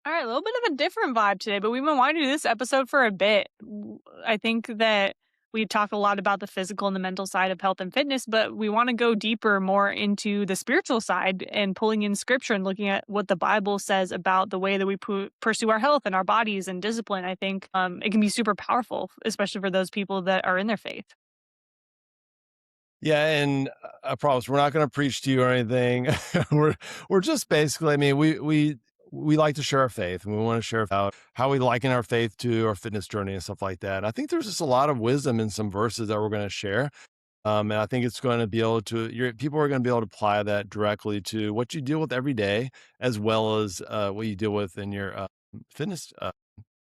All right, a little bit of a different vibe today, but we've been wanting to do this episode for a bit. I think that we talked a lot about the physical and the mental side of health and fitness, but we want to go deeper more into the spiritual side and pulling in scripture and looking at what the Bible says about the way that we pursue our health and our bodies and discipline. I think it can be super powerful, especially for those people that are in their faith. Yeah, and I promise we're not going to preach to you or anything. we're we're just basically, I mean, we like to share our faith, and we want to share about how we liken our faith to our fitness journey and stuff like that. I think there's just a lot of wisdom in some verses that we're going to share. And I think it's going to be able to, people are going to be able to apply that directly to what you deal with every day, as well as what you deal with in your fitness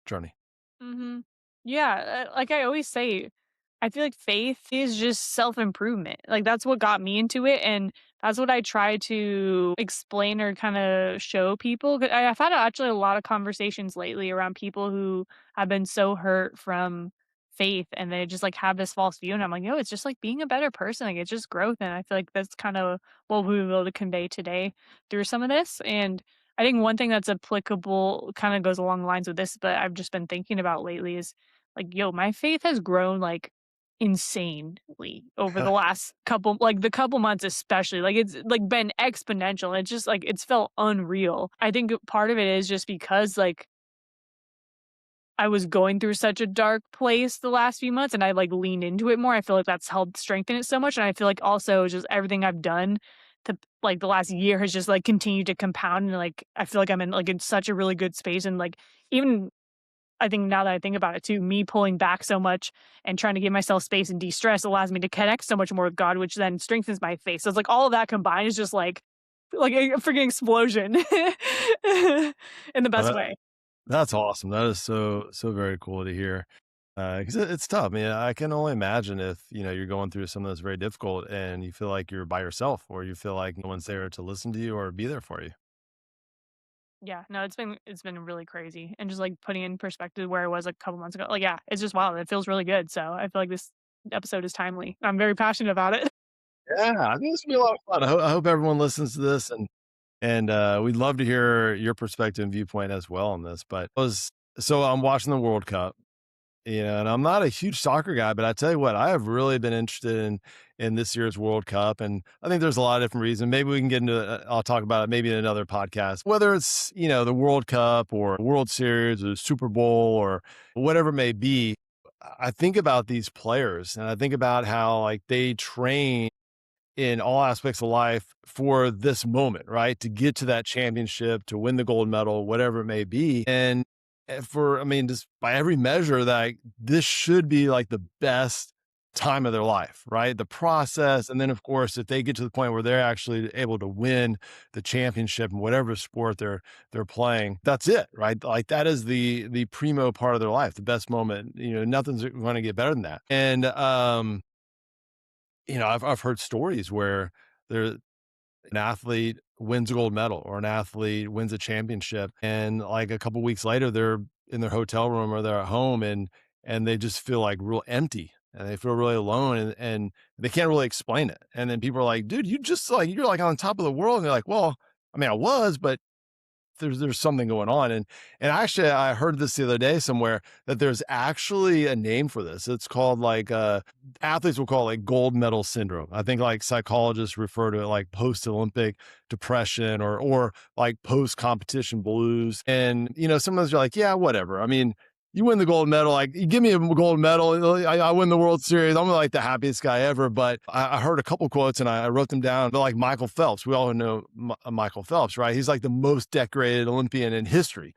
journey. hmm Yeah, like I always say, I feel like faith is just self improvement. Like that's what got me into it, and that's what I try to explain or kind of show people. 'Cause I've had actually a lot of conversations lately around people who have been so hurt from faith, and they just like have this false view. And I'm like, no, it's just like being a better person. Like it's just growth, and I feel like that's kind of what we were able to convey today through some of this. And I think one thing that's applicable kind of goes along the lines with this, but I've just been thinking about lately is like, yo, my faith has grown like insanely over the last couple like the couple months especially. Like it's like been exponential. It's just like it's felt unreal. I think part of it is just because like I was going through such a dark place the last few months and I like leaned into it more. I feel like that's helped strengthen it so much. And I feel like also just everything I've done to like the last year has just like continued to compound and like I feel like I'm in like in such a really good space and like even I think now that I think about it too, me pulling back so much and trying to give myself space and de-stress allows me to connect so much more with God, which then strengthens my faith. So it's like all of that combined is just like a freaking explosion in the Well, best way. that's awesome. That is so very cool to hear. Because it's tough. I mean, I can only imagine if you're going through something that's very difficult and you feel like you're by yourself, or you feel like no one's there to listen to you or be there for you. Yeah, no, it's been really crazy and just like putting in perspective where I was like a couple months ago. Like, yeah, it's just wild. It feels really good. So I feel like this episode is timely. I'm very passionate about it. Yeah, I think this will be a lot of fun. I hope everyone listens to this, and we'd love to hear your perspective and viewpoint as well on this. But so I'm watching the World Cup. And I'm not a huge soccer guy, but I tell you what, I have really been interested in this year's World Cup, and I think there's a lot of different reasons. Maybe we can get into it. I'll talk about it maybe in another podcast. Whether it's the World Cup or World Series or Super Bowl or whatever it may be, I think about these players, and I think about how like they train in all aspects of life for this moment, right? To get to that championship, to win the gold medal, whatever it may be. And I mean, just by every measure, that this should be like the best time of their life, right? The process. And then, of course, if they get to the point where they're actually able to win the championship in whatever sport they're playing, that's it, right? Like that is the primo part of their life, the best moment. Nothing's going to get better than that. And I've heard stories where there an athlete wins a gold medal or an athlete wins a championship, and like a couple weeks later, they're in their hotel room or they're at home, and they just feel like real empty and they feel really alone, and they can't really explain it. And then people are like, "Dude, you're like on top of the world." And they're like, "Well, I mean, I was, but there's something going on." And actually I heard this the other day somewhere that there's actually a name for this. It's called like athletes will call it like gold medal syndrome. I think like psychologists refer to it like post Olympic depression or like post competition blues. And sometimes you're like, yeah, whatever. I mean, you win the gold medal, like you give me a gold medal, I win the World Series, I'm like the happiest guy ever. But I heard a couple quotes and I wrote them down. But like Michael Phelps, we all know Michael Phelps, right? He's like the most decorated Olympian in history.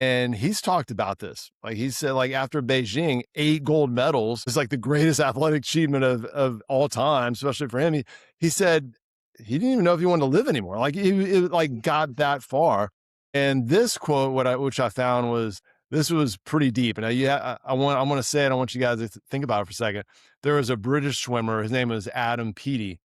And he's talked about this. Like he said, like after Beijing, 8 gold medals is like the greatest athletic achievement of all time, especially for him. He said he didn't even know if he wanted to live anymore. Like it like got that far. And this quote, which I found was this was pretty deep. And I want to say it. I want you guys to think about it for a second. There was a British swimmer. His name was Adam Peaty,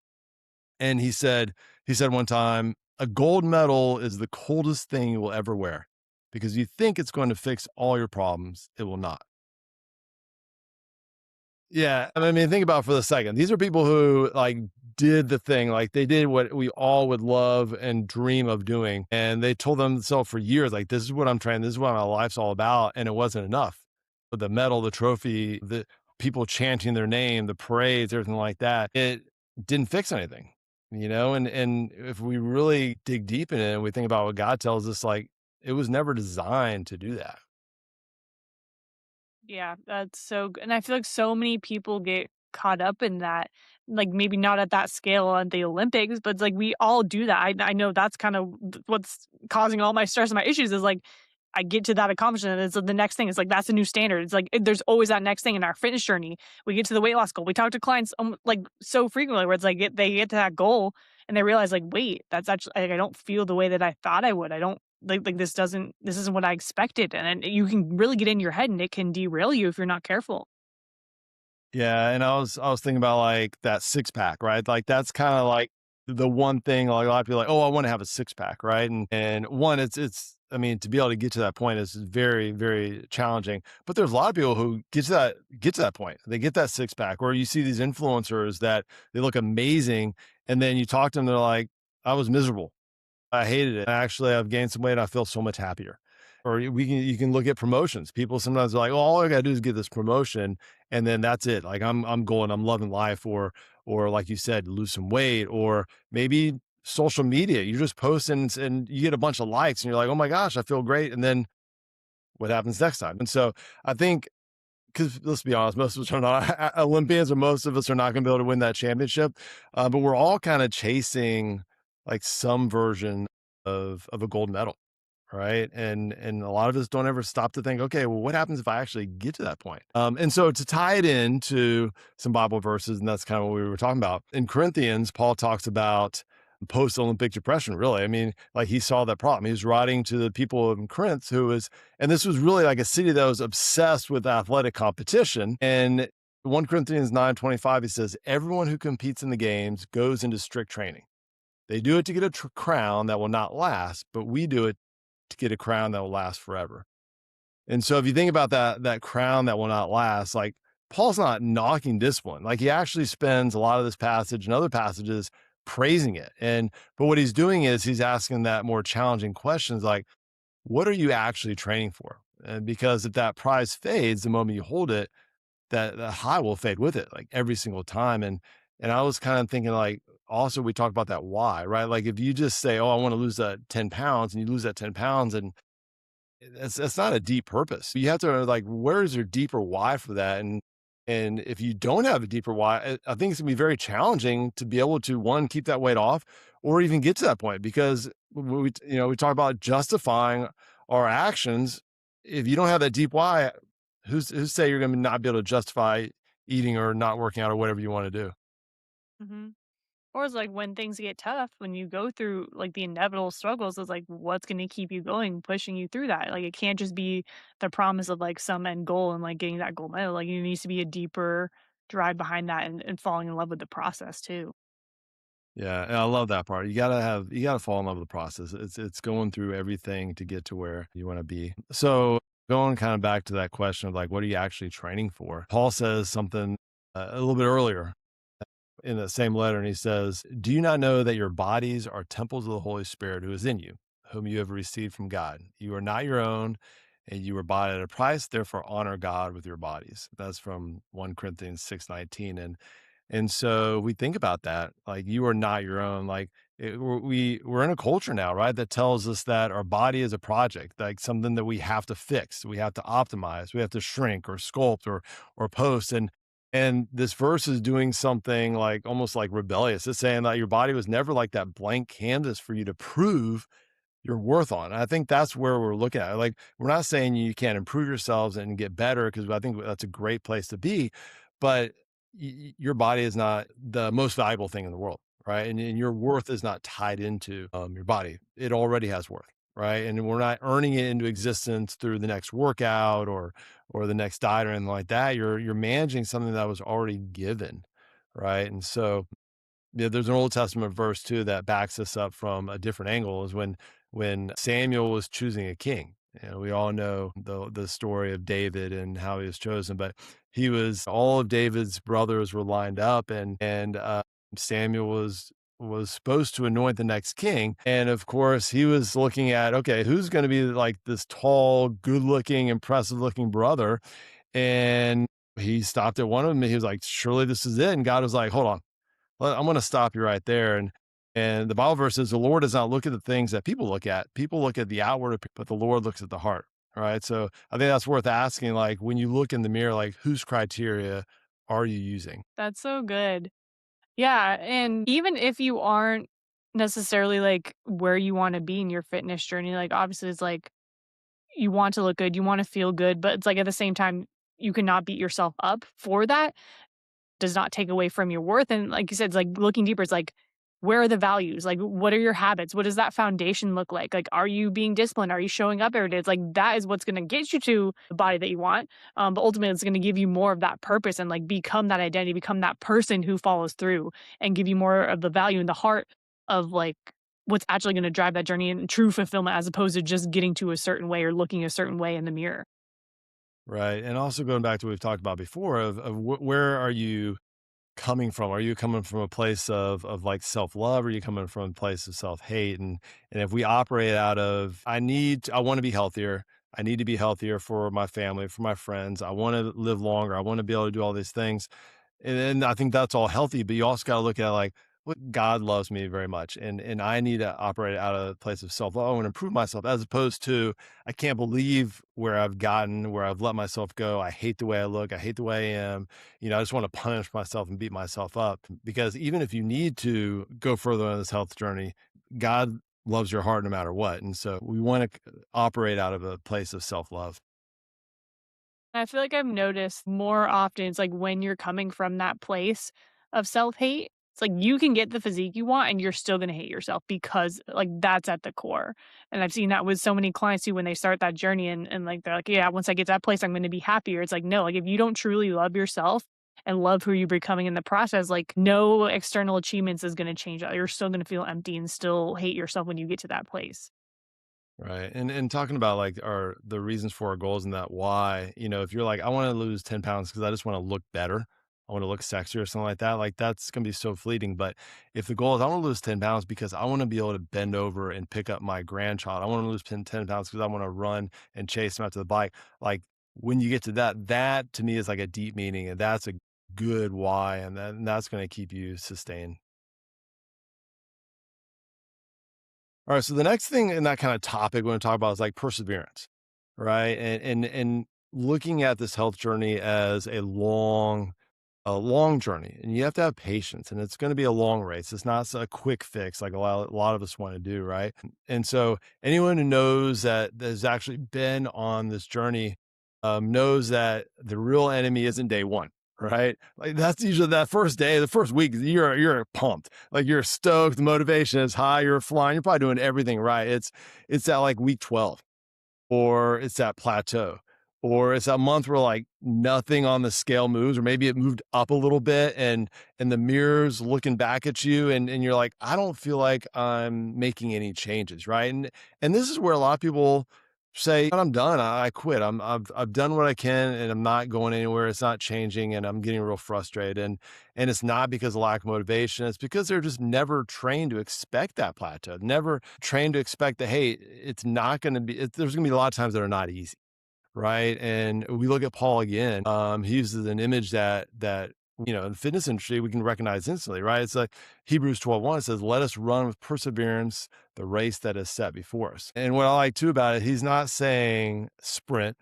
and he said one time, a gold medal is the coldest thing you will ever wear because you think it's going to fix all your problems. It will not. Yeah. I mean, think about it for a second. These are people who like did the thing, like, they did what we all would love and dream of doing, and they told themselves for years, like, "This is what I'm trying this is what my life's all about," and it wasn't enough. But the medal, the trophy, the people chanting their name, the parades, everything like that, it didn't fix anything, you know? And if we really dig deep in it and we think about what God tells us, like, it was never designed to do that. Yeah, that's so good, and I feel like so many people get caught up in that, like, maybe not at that scale at the Olympics, but it's like we all do that. I know that's kind of what's causing all my stress and my issues is, like, I get to that accomplishment, and it's the next thing, it's like, that's a new standard. It's like, there's always that next thing in our fitness journey. We get to the weight loss goal. We talk to clients, like, so frequently where it's like, they get to that goal, and they realize, like, "Wait, that's actually like, I don't feel the way that I thought I would. I don't this isn't what I expected," and then you can really get in your head, and it can derail you if you're not careful. Yeah, and I was thinking about, like, that six pack, right? Like, that's kinda like the one thing, like, a lot of people are like, "Oh, I wanna have a six pack," right? And one, it's I mean, to be able to get to that point is very, very challenging, but there's a lot of people who get to that point. They get that six pack, or you see these influencers that they look amazing, and then you talk to them, they're like, "I was miserable. I hated it. Actually, I've gained some weight. I feel so much happier." Or you can look at promotions. People sometimes are like, "Oh, all I gotta do is get this promotion, and then that's it. Like I'm going, I'm loving life," or like you said, lose some weight, or maybe social media. You just post and you get a bunch of likes, and you're like, "Oh my gosh, I feel great." And then what happens next time? And so I think because let's be honest, most of us are not Olympians, or most of us are not going to be able to win that championship. But we're all kind of chasing like some version of a gold medal, right? And a lot of us don't ever stop to think, okay, well, what happens if I actually get to that point? And so to tie it into some Bible verses, and that's kind of what we were talking about in Corinthians, Paul talks about post Olympic depression. Really, I mean, like he saw that problem. He was writing to the people in Corinth, who was, and this was really like a city that was obsessed with athletic competition. And 1 Corinthians 9:25, he says, everyone who competes in the games goes into strict training. They do it to get a crown that will not last, but we do it to get a crown that will last forever. And so if you think about that crown that will not last, like Paul's not knocking discipline. Like he actually spends a lot of this passage and other passages praising it. And but what he's doing is he's asking that more challenging questions like, what are you actually training for? And because if that prize fades the moment you hold it, that high will fade with it, like every single time. And I was kind of thinking like also we talked about that why, right? Like if you just say, "Oh, I want to lose that 10 pounds," and you lose that 10 pounds, and that's not a deep purpose. You have to like, where is your deeper why for that? And if you don't have a deeper why, I think it's gonna be very challenging to be able to one keep that weight off, or even get to that point because we talk about justifying our actions. If you don't have that deep why, who's say you're gonna not be able to justify eating or not working out or whatever you want to do? Mhm. Or it's like when things get tough, when you go through like the inevitable struggles, it's like what's gonna keep you going, pushing you through that. Like it can't just be the promise of like some end goal and like getting that gold medal. Like it needs to be a deeper drive behind that and falling in love with the process too. Yeah, and I love that part. You gotta fall in love with the process. It's going through everything to get to where you want to be. So going kind of back to that question of like, what are you actually training for? Paul says something a little bit earlier in the same letter, and he says, "Do you not know that your bodies are temples of the Holy Spirit who is in you, whom you have received from God? You are not your own, and you were bought at a price. Therefore, honor God with your bodies." That's from 1 Corinthians 6:19, and so we think about that, like you are not your own. Like we're in a culture now, right, that tells us that our body is a project, like something that we have to fix, we have to optimize, we have to shrink or sculpt or post. And this verse is doing something like almost like rebellious. It's saying that your body was never like that blank canvas for you to prove your worth on. And I think that's where we're looking at. Like, we're not saying you can't improve yourselves and get better because I think that's a great place to be, but your body is not the most valuable thing in the world, right? And your worth is not tied into your body. It already has worth, right? And we're not earning it into existence through the next workout or the next diet or anything like that. You're managing something that was already given, right? And so yeah, there's an Old Testament verse too that backs this up from a different angle is when Samuel was choosing a king. And we all know the story of David and how he was chosen, but he was all of David's brothers were lined up and Samuel was supposed to anoint the next king, and of course he was looking at, okay, who's going to be like this tall, good-looking, impressive-looking brother, and he stopped at one of them and he was like, surely this is it. And God was like, hold on, I'm going to stop you right there. And the Bible verse says the Lord does not look at the things that people look at. People look at the outward, but the Lord looks at the heart. All right. So I think that's worth asking. Like when you look in the mirror, like whose criteria are you using? That's so good. Yeah, and even if you aren't necessarily, like, where you wanna be in your fitness journey, like, obviously, it's like, you want to look good, you wanna feel good, but it's like, at the same time, you cannot beat yourself up for that. Does not take away from your worth, and like you said, it's like looking deeper, it's like, where are the values? Like, what are your habits? What does that foundation look like? Like, are you being disciplined? Are you showing up every day? It's like, that is what's gonna get you to the body that you want, but ultimately, it's gonna give you more of that purpose and, like, become that identity, become that person who follows through, and give you more of the value in the heart of, like, what's actually gonna drive that journey and true fulfillment as opposed to just getting to a certain way or looking a certain way in the mirror. Right. And also going back to what we've talked about before of where are you coming from? Are you coming from a place of like self-love? Or are you coming from a place of self-hate? And if we operate out of I want to be healthier. I need to be healthier for my family, for my friends. I want to live longer. I want to be able to do all these things. And then I think that's all healthy, but you also got to look at like, look, God loves me very much, and I need to operate out of a place of self love and improve myself, as opposed to I can't believe where I've gotten, where I've let myself go. I hate the way I look. I hate the way I am. I just want to punish myself and beat myself up. Because even if you need to go further on this health journey, God loves your heart no matter what, and so we want to operate out of a place of self love. I feel like I've noticed more often it's like when you're coming from that place of self-hate, it's like you can get the physique you want and you're still gonna hate yourself because like that's at the core. And I've seen that with so many clients too when they start that journey and like they're like, yeah, once I get to that place, I'm gonna be happier. It's like, no, like if you don't truly love yourself and love who you're becoming in the process, like no external achievements is gonna change that. You're still gonna feel empty and still hate yourself when you get to that place. Right. And talking about like our the reasons for our goals and that why, if you're like, I want to lose 10 pounds because I just want to look better, I want to look sexier or something like that's gonna be so fleeting. But if the goal is I want to lose 10 pounds because I want to be able to bend over and pick up my grandchild, I want to lose 10 pounds because I want to run and chase him out to the bike. Like when you get to that to me is like a deep meaning, and that's a good why, and that's gonna keep you sustained. All right. So the next thing in that kind of topic we're going to talk about is like perseverance, right? And looking at this health journey as a long journey, and you have to have patience, and it's going to be a long race. It's not a quick fix like a lot of us want to do, right? And so anyone who knows that has actually been on this journey knows that the real enemy isn't day one. Right. Like that's usually that first day, the first week, you're pumped. Like you're stoked, the motivation is high, you're flying, you're probably doing everything right. It's that like week 12, or it's that plateau, or it's that month where like nothing on the scale moves, or maybe it moved up a little bit, and the mirror's looking back at you, and you're like, I don't feel like I'm making any changes, right? And this is where a lot of people say, I'm done, I quit. I've done what I can and I'm not going anywhere. It's not changing, and I'm getting real frustrated. And it's not because of lack of motivation. It's because they're just never trained to expect that plateau, never trained to expect that, hey, it's not going to be, there's going to be a lot of times that are not easy. Right. And we look at Paul again. He uses an image that, in the fitness industry, we can recognize instantly, right? It's like Hebrews 12:1, it says, let us run with perseverance the race that is set before us. And what I like too about it, he's not saying sprint,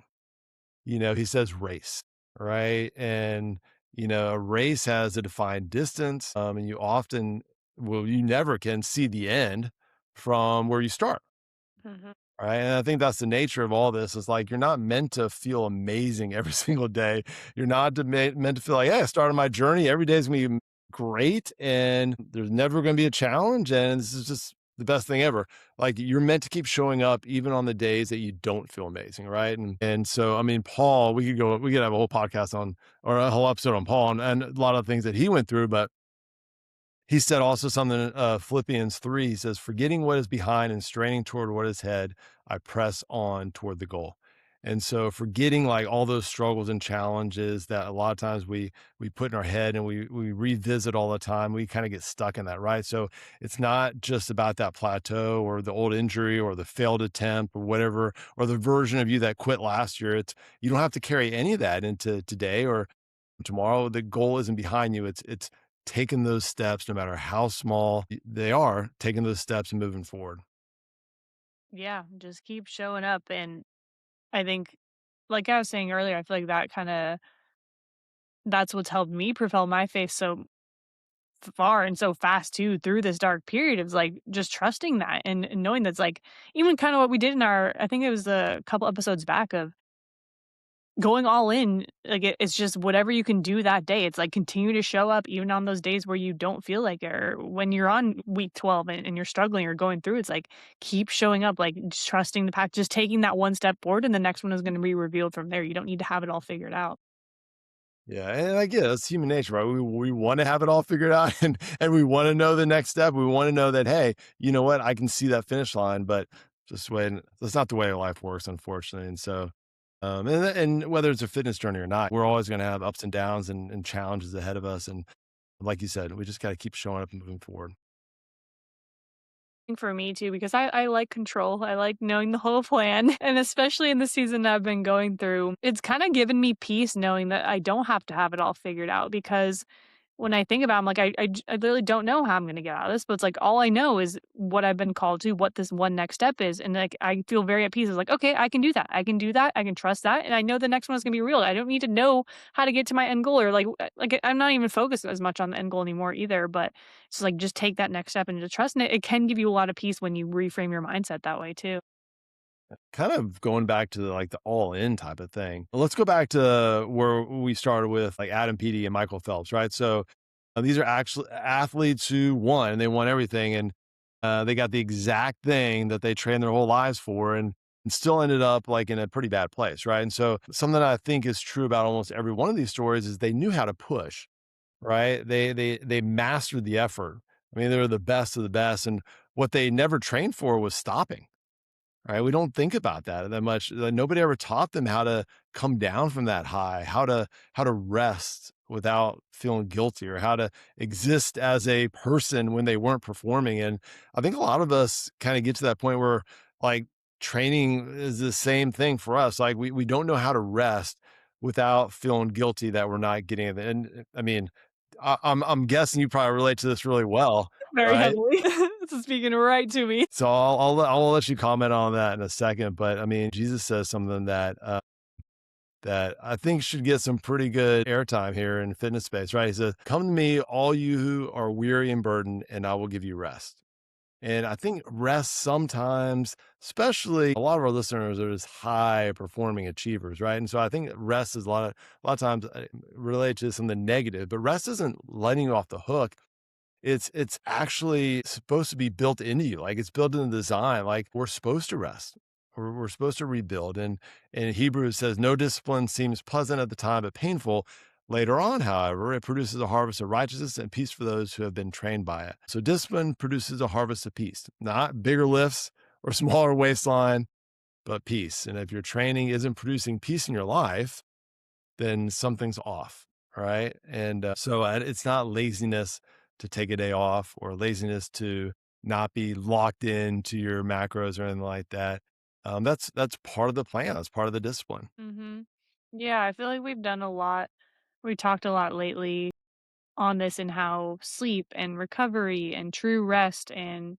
he says race, right? And, a race has a defined distance. And you never can see the end from where you start. Mhm. Right. And I think that's the nature of all this. Is like you're not meant to feel amazing every single day. You're not meant to feel like, hey, I started my journey. Every day is going to be great. And there's never going to be a challenge. And this is just the best thing ever. Like you're meant to keep showing up even on the days that you don't feel amazing. Right. And so, I mean, Paul, we could have a whole podcast on, or a whole episode on Paul, and a lot of things that he went through. But he said also something in Philippians 3. He says, forgetting what is behind and straining toward what is ahead, I press on toward the goal. And so forgetting like all those struggles and challenges that a lot of times we put in our head and we revisit all the time, we kind of get stuck in that, right? So it's not just about that plateau or the old injury or the failed attempt or whatever, or the version of you that quit last year. It's you don't have to carry any of that into today or tomorrow. The goal isn't behind you. It's taking those steps, no matter how small they are, taking those steps and moving forward. Yeah, just keep showing up. And I think, like I was saying earlier, I feel like that's what's helped me propel my faith so far and so fast too through this dark period is like just trusting that and knowing that's like even kind of what we did in our, I think it was a couple episodes back of going all in. Like it's just whatever you can do that day. It's like continue to show up even on those days where you don't feel like it, or when you're on week 12 and you're struggling or going through. It's like keep showing up, like just trusting the path, just taking that one step forward, and the next one is going to be revealed from there. You don't need to have it all figured out. Yeah, and I get it, it's human nature, right? We wanna have it all figured out and we wanna know the next step. We wanna know that, "Hey, you know what? I can see that finish line," but just when that's not the way life works, unfortunately, and so, and whether it's a fitness journey or not, we're always gonna have ups and downs and challenges ahead of us, and like you said, we just gotta keep showing up and moving forward. For me too, because I like control. I like knowing the whole plan. And especially in the season that I've been going through, it's kind of given me peace knowing that I don't have to have it all figured out. Because when I think about it, I'm like, I literally don't know how I'm going to get out of this, but it's like all I know is what I've been called to, what this one next step is. And like, I feel very at peace. It's like, okay, I can do that. I can do that. I can trust that. And I know the next one is going to be real. I don't need to know how to get to my end goal or like I'm not even focused as much on the end goal anymore either. But it's like, just take that next step and just trust. And it can give you a lot of peace when you reframe your mindset that way too. Kind of going back to the all in type of thing. Let's go back to where we started with like Adam Peaty and Michael Phelps, right? So these are actually athletes who won and they won everything. And they got the exact thing that they trained their whole lives for and still ended up like in a pretty bad place, right? And so something I think is true about almost every one of these stories is they knew how to push, right? They mastered the effort. I mean, they were the best of the best. And what they never trained for was stopping. Right? We don't think about that much. Nobody ever taught them how to come down from that high, how to rest without feeling guilty or how to exist as a person when they weren't performing. And I think a lot of us kind of get to that point where like training is the same thing for us. Like we don't know how to rest without feeling guilty that we're not getting it. And I mean, I'm guessing you probably relate to this really well, Very right? heavily. This is speaking right to me. So I'll let you comment on that in a second, but I mean, Jesus says something that that I think should get some pretty good airtime here in fitness space, right? He says, "Come to me, all you who are weary and burdened, and I will give you rest." And I think rest sometimes, especially a lot of our listeners are just high performing achievers, right? And so I think rest is a lot of times related to something negative, but rest isn't letting you off the hook. It's actually supposed to be built into you, like, it's built in the design, like, we're supposed to rest. We're supposed to rebuild, and Hebrews says, "No discipline seems pleasant at the time, but painful. Later on, however, it produces a harvest of righteousness and peace for those who have been trained by it." So discipline produces a harvest of peace, not bigger lifts or smaller waistline, but peace, and if your training isn't producing peace in your life, then something's off, right? And so it's not laziness to take a day off or laziness to not be locked into your macros or anything like that. That's part of the plan. That's part of the discipline. Mhm. Yeah, I feel like we've done a lot. We talked a lot lately on this and how sleep and recovery and true rest and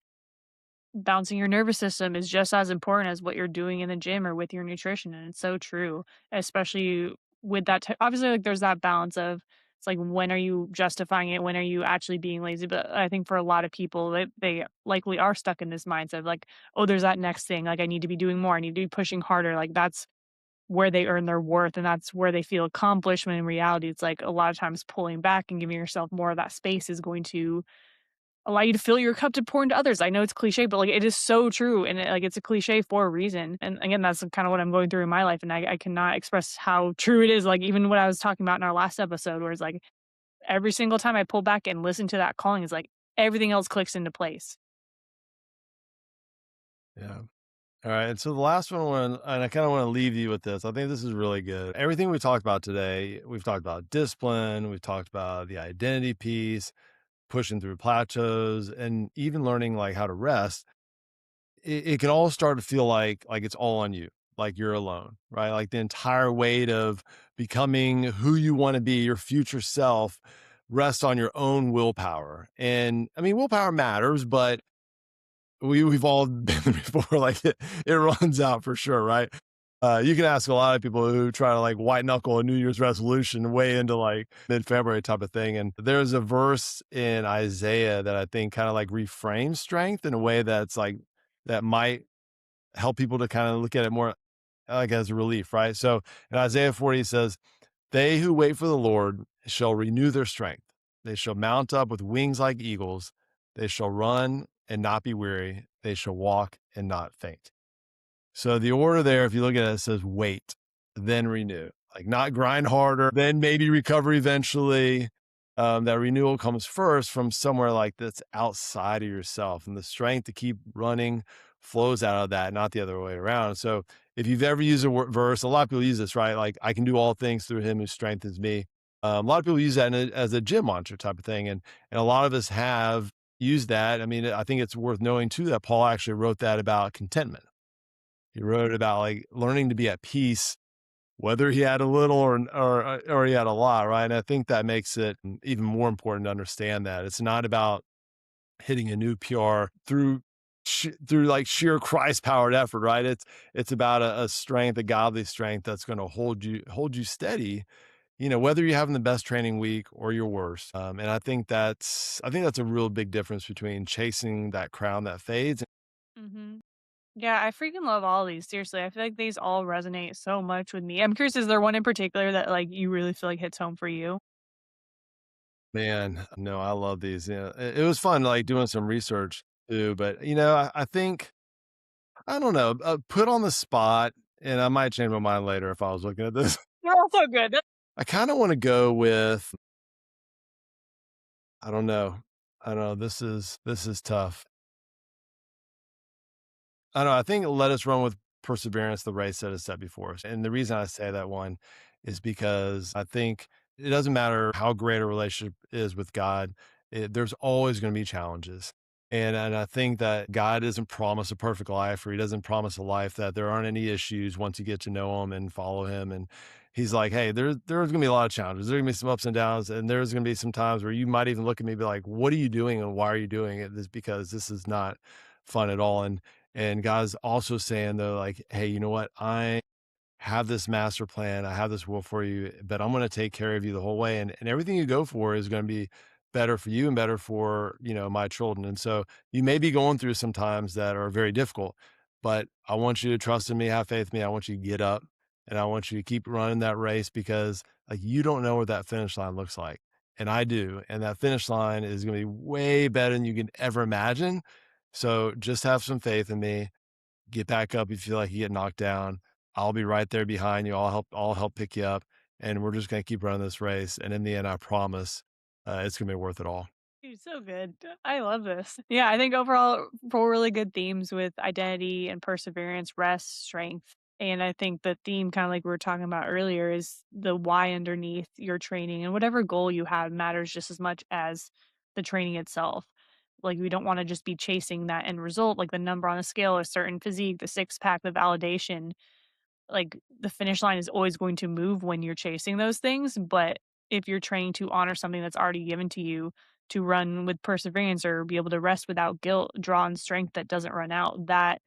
balancing your nervous system is just as important as what you're doing in the gym or with your nutrition. And it's so true, especially with that. Obviously, like there's that balance of it's like when are you justifying it? When are you actually being lazy? But I think for a lot of people, they likely are stuck in this mindset of like, oh, there's that next thing. Like I need to be doing more. I need to be pushing harder. Like that's where they earn their worth and that's where they feel accomplished. When in reality, it's like a lot of times pulling back and giving yourself more of that space is going to allow you to fill your cup to pour into others. I know it's cliche, but like it is so true, and it's a cliche for a reason. And again, that's kind of what I'm going through in my life, and I cannot express how true it is. Like even what I was talking about in our last episode, where it's like every single time I pull back and listen to that calling, is like everything else clicks into place. Yeah. All right. And so the last one, and I kind of want to leave you with this. I think this is really good. Everything we talked about today, we've talked about discipline, we've talked about the identity piece, pushing through plateaus, and even learning like how to rest. It can all start to feel like it's all on you, like you're alone, right? Like the entire weight of becoming who you want to be, your future self, rests on your own willpower. And I mean, willpower matters, but we've all been there before. Like it runs out for sure, right? You can ask a lot of people who try to like white knuckle a New Year's resolution way into like mid February type of thing. And there's a verse in Isaiah that I think kind of like reframes strength in a way that's like that might help people to kind of look at it more like as a relief, right? So in Isaiah 40, it says, they who wait for the Lord shall renew their strength. They shall mount up with wings like eagles. They shall run and not be weary. They shall walk and not faint. So the order there, if you look at it, it says wait, then renew. Like not grind harder, then maybe recover eventually. That renewal comes first from somewhere like that's outside of yourself, and the strength to keep running flows out of that, not the other way around. So if you've ever used a verse, a lot of people use this, right? Like I can do all things through Him who strengthens me. A lot of people use that as a gym mantra type of thing, and a lot of us have used that. I mean, I think it's worth knowing too that Paul actually wrote that about contentment. He wrote about like learning to be at peace, whether he had a little or he had a lot, right? And I think that makes it even more important to understand that it's not about hitting a new PR through like sheer Christ powered effort, right? It's about a strength, a godly strength that's going to hold you steady, whether you're having the best training week or your worst. And I think that's a real big difference between chasing that crown that fades. Hmm. Yeah, I freaking love all these. Seriously, I feel like these all resonate so much with me. I'm curious, is there one in particular that like you really feel like hits home for you? Man, no, I love these. Yeah, it was fun, like doing some research too. But I think I don't know, put on the spot, and I might change my mind later if I was looking at this. They're all so good. I kind of want to go with I don't know, I don't know. This is tough. I don't know. I think let us run with perseverance the race that is set before us. And the reason I say that one is because I think it doesn't matter how great a relationship is with God, there's always going to be challenges. And I think that God doesn't promise a perfect life, or He doesn't promise a life that there aren't any issues once you get to know Him and follow Him. And He's like, hey, there's going to be a lot of challenges. There's going to be some ups and downs, and there's going to be some times where you might even look at me and be like, what are you doing, and why are you doing it? This because this is not fun at all. And God's also saying though, like, hey, you know what? I have this master plan. I have this will for you, but I'm going to take care of you the whole way. And everything you go for is going to be better for you and better for, my children. And so you may be going through some times that are very difficult, but I want you to trust in me, have faith in me. I want you to get up and I want you to keep running that race because like you don't know what that finish line looks like. And I do. And that finish line is going to be way better than you can ever imagine. So just have some faith in me. Get back up if you feel like you get knocked down. I'll be right there behind you. I'll help pick you up, and we're just gonna keep running this race. And in the end, I promise, it's gonna be worth it all. Dude, so good. I love this. Yeah, I think overall 4 really good themes with identity and perseverance, rest, strength. And I think the theme, kind of like we were talking about earlier, is the why underneath your training and whatever goal you have matters just as much as the training itself. Like we don't want to just be chasing that end result, like the number on a scale, a certain physique, the six pack, the validation. Like the finish line is always going to move when you're chasing those things, but if you're trying to honor something that's already given to you, to run with perseverance or be able to rest without guilt, draw on strength that doesn't run out, that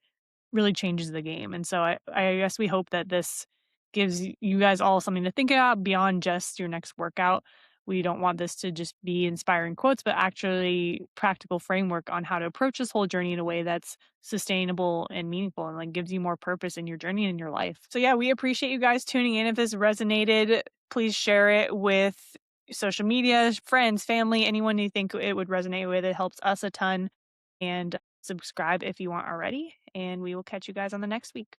really changes the game. And so I guess we hope that this gives you guys all something to think about beyond just your next workout. We don't want this to just be inspiring quotes, but actually practical framework on how to approach this whole journey in a way that's sustainable and meaningful and like gives you more purpose in your journey and in your life. So yeah, we appreciate you guys tuning in. If this resonated, please share it with social media, friends, family, anyone you think it would resonate with. It helps us a ton. And subscribe if you aren't already, and we will catch you guys on the next week.